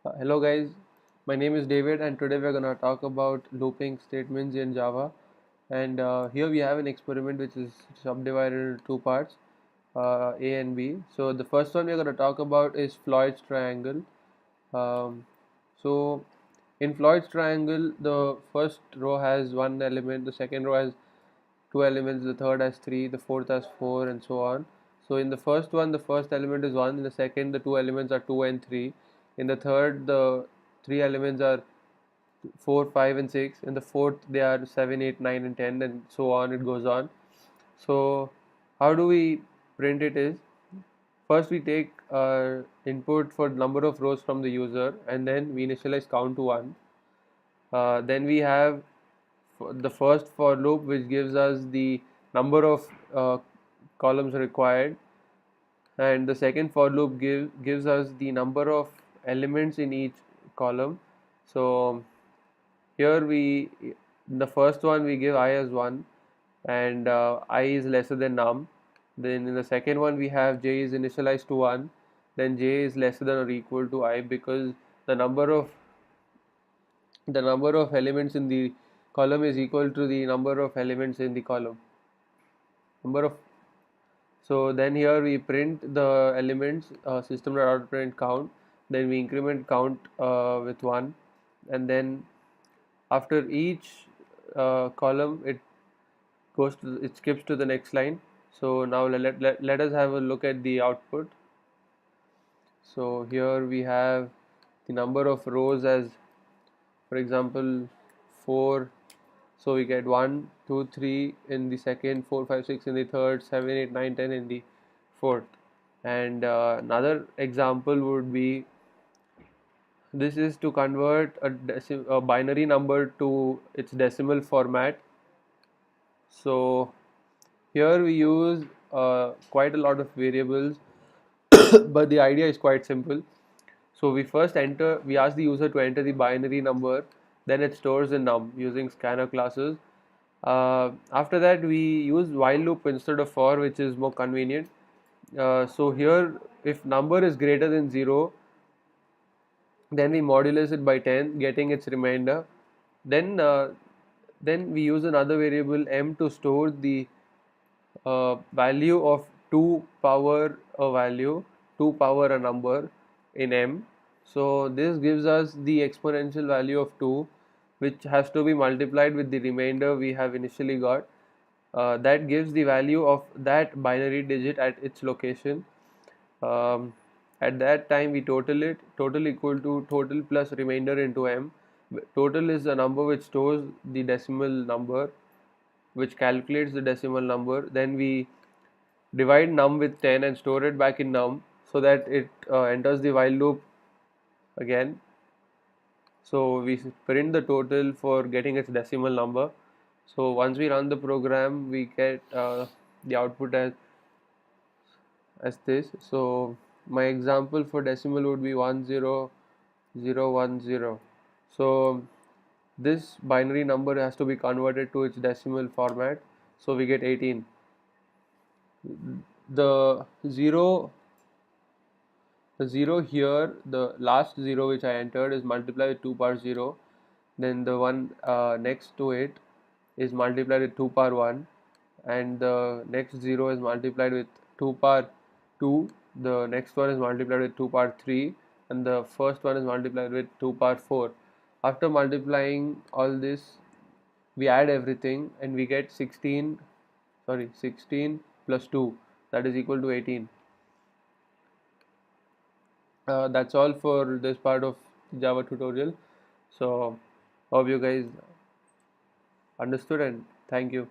Hello guys, my name is David and today we're gonna talk about looping statements in Java. And here we have an experiment which is subdivided into two parts, A and B. So the first one we're gonna talk about is Floyd's triangle. Um, so in Floyd's triangle, the first row has one element, the second row has two elements, the third has three, the fourth has four, and so on. So in the first one, the first element is 1, in the second, the two elements are 2 and 3, in the third, the three elements are 4, 5, and 6, in the fourth, they are 7, 8, 9, and 10, and so on, it goes on. So, how do we print it is first we take input for number of rows from the user, and then we initialize count to 1. Then we have the first for loop which gives us the number of columns required, and the second for loop gives us the number of elements in each column. So here we, the first one we give I as 1, and I is lesser than num. Then in the second one we have j is initialized to 1, then j is lesser than or equal to I, because the number of elements in the column is equal to the number of elements in the column number of. So then here we print the elements, system.out.print count, then we increment count with 1, and then after each column it skips to the next line. So now let us have a look at the output. So here we have the number of rows as, for example, 4. So we get 1, 2, 3 in the second, 4, 5, 6 in the third, 7, 8, 9, 10 in the fourth. And another example would be, this is to convert a binary number to its decimal format. So here we use quite a lot of variables, but the idea is quite simple. So we ask the user to enter the binary number, then it stores in num using scanner classes. After that we use while loop instead of for, which is more convenient. So here if number is greater than 0, then we modulus it by 10, getting its remainder. Then we use another variable m to store the value of 2 power a value, 2 power a number in m. So this gives us the exponential value of 2, which has to be multiplied with the remainder we have initially got. That gives the value of that binary digit at its location. um, at that time we total it, total equal to total plus remainder into m. Total is a number which stores the decimal number, which calculates the decimal number. Then we divide num with 10 and store it back in num, so that it enters the while loop again. So we print the total for getting its decimal number. So once we run the program, we get the output as this. So my example for decimal would be 10010. So this binary number has to be converted to its decimal format, so we get 18. The 0 here, the last 0 which I entered, is multiplied with 2 power 0. Then the one next to it is multiplied with 2 power 1, and the next 0 is multiplied with 2 power 2. The next one is multiplied with 2 power 3, and the first one is multiplied with 2 power 4. After multiplying all this, we add everything and we get 16 plus 2, that is equal to 18. That's all for this part of Java tutorial. So hope you guys understood, and thank you.